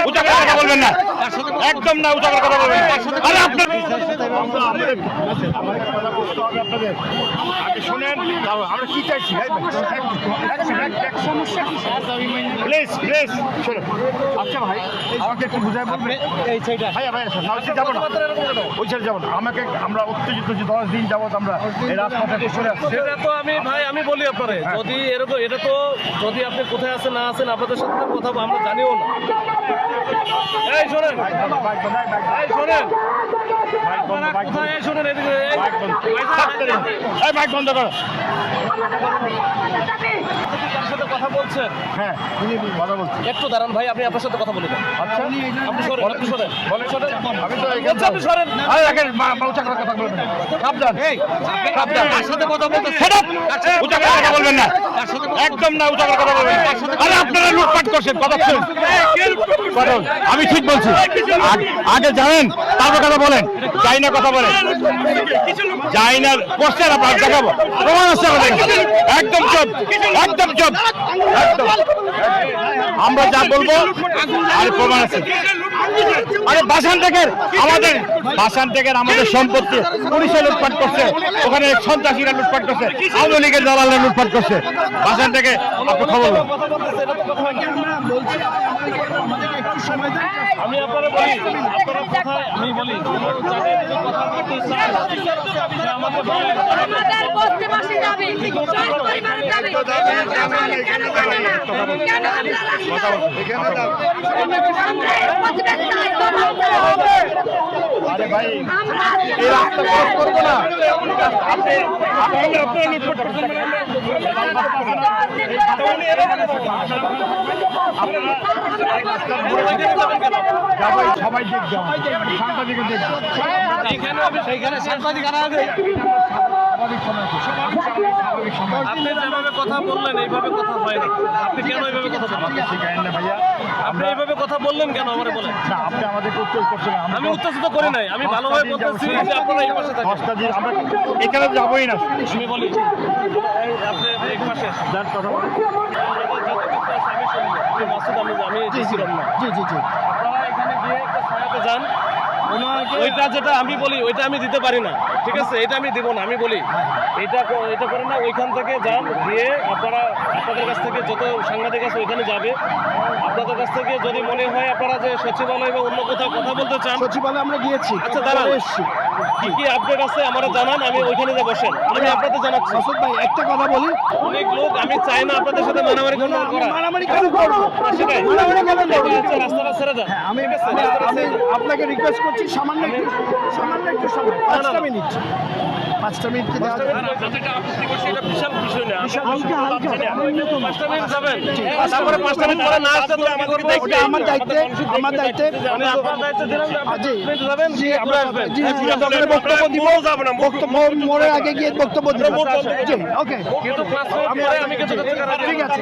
উঁচা করে কথা বলবেন না, একদম না, উঁচা করে কথা বলবেন না। আরে আপনার শোনেন, আমরা কি চাইছি? প্লিজ প্লিজ শোনেন। আচ্ছা ভাই, আমাকে একটু বুঝাই বলবেন। এই সাইডে ভাইয়া ভাইয়া যাবো না, ওই সাইডে যাবো না। আমাকে আমরা উত্তেজিত যে 10 দিন যাবত আমরা এই রাজপথে চলে আসছি। সেটা তো আমি বলি আপনারে, যদি এরকম এটা তো যদি আপনি কোথায় আছেন না আছেন আপনাদের সাথে কথা আমরা জানিও না। এই শোনেন, এই শোনেন, কোথায় শোনেন, এদিকে মাইক বন্ধ করো। তার সাথে কথা বলছেন? হ্যাঁ, কথা বলছি। একটু দাঁড়ান ভাই, আপনি আপনার সাথে কথা বলে দেন। আচ্ছা, আপনি সরেন, আপনি সরেন, বলেন সরেন। আমি তো বলছি আপনি সরেন। আরে রাখেন, উঁচা করে কথা বলবেন না। সাবধান, সাবধান। তার সাথে কথা বলতে উঁচা করে কথা বলবেন না, একদম না, উঁচা করে কথা বলবেন না। আরে আপনারা লুটপাট করছেন, কথা শুনুন। আমি ঠিক বলছি, আগে জানেন তারপর কথা বলেন। যাই না কথা বলেন, যাই না করছেন, আপনার দেখাবো, প্রমাণ আছে আমাদের কাছে। একদম চুপ, একদম চুপ, একদম। আমরা যা বলবো আর প্রমাণ আছে। আরে বাসান থেকে আমাদের সম্পত্তি পুলিশে লুটপাট করছে, ওখানে সন্ত্রাসীরা লুটপাট করছে, আওয়ামী লীগের দালালরা লুটপাট করছে। বাসান থেকে আপনি খবর নেন। আমি আপনারা বলি, আপনারা কোথায় আমি বলি যাদের কথা বলতে চান আমাকে বলেন। আমাদের বস্তি বাসী যাবে, সব পরিবার যাবে। কেন যাবে না? কেন আপনারা আরে ভাই, এই রাস্তা ক্রস করবো না। আপনি আপনারা লুটপাট করছেন সবাই দেখবে, সাংবাদিকে দেখবে। সেইখানে সাংবাদিক আনা আছে। আপনি যেভাবে কথা বললেন এইভাবে কথা হয় না। আপনি কেন এইভাবে কথা বললেন? ভাইয়া, আপনি এইভাবে কথা বললেন কেন আমারে বলেন? না, আপনি আমাদেরকে উত্তর করছেন। আমি উত্তেজিত করি নাই, আমি ভালোভাবে বলতেছি যে আপনারা এই পাশে থাকেন। 10টা দিন আমরা এখানে যাবোই না। আমি বলি আপনি এই পাশে আসেন। যার কথা বলেন। আমি শুনবো। আপনি মাসুদ, আমি ছিলাম না। জি জি জি, আপনারা এখানে গিয়ে একটা ছায়াতে যান। ওইটা যেটা আমি বলি ওইটা আমি দিতে পারি না, ঠিক আছে? এটা আমি দিব না, আমি বলি এটা করেন না। ওইখান থেকে যান, গিয়ে আপনারা আপনাদের কাছ থেকে যত সাংবাদিক আছে ওইখানে যাবে। আপনাদের কাছ থেকে যদি মনে হয় আপনারা যে সচিবালয় বা অন্য কোথাও কথা বলতে চান, সচিবালয়ে আমরা গিয়েছি। আচ্ছা দাঁড়ান, কি কি আপডেট আছে আমার জানান, আমি ওইখানে যা বসেন, আমি আপনাদের জানাচ্ছি। মাসুদ ভাই, একটা কথা বলি, অনেক লোক, আমি চাই না আপনাদের সাথে মারামারি করা। মারামারি কেন করবো? সেটাই, মারামারি কেন করবো? আচ্ছা, রাস্তাটা ছেড়ে যান। আমি আপনাকে রিকোয়েস্ট করছি, সামান্য একটু সময়, 5টা মিনিট। 5টা মিনিট কি দেওয়া যাবে? আপত্তি করছি, এটা বিশাল বিষয় না। হালকা, 5টা মিনিট যাবেন, তারপরে 5টা মিনিট পরে না আসলে আমাদেরকে ওটা আমার দায়িত্বে, আমার দায়িত্বে। মানে আপনার দায়িত্ব দিলাম যে আপনি জি, 5 মিনিট যাবেন, জি, আমরা আমরা জি জি, আপনার বক্তব্য দিব। বক্তব্য মোড়ের আগে গিয়ে বক্তব্য দিব। জি, ওকে। কিন্তু 5 মিনিট পরে আমি কিন্তু ঠিক আছে।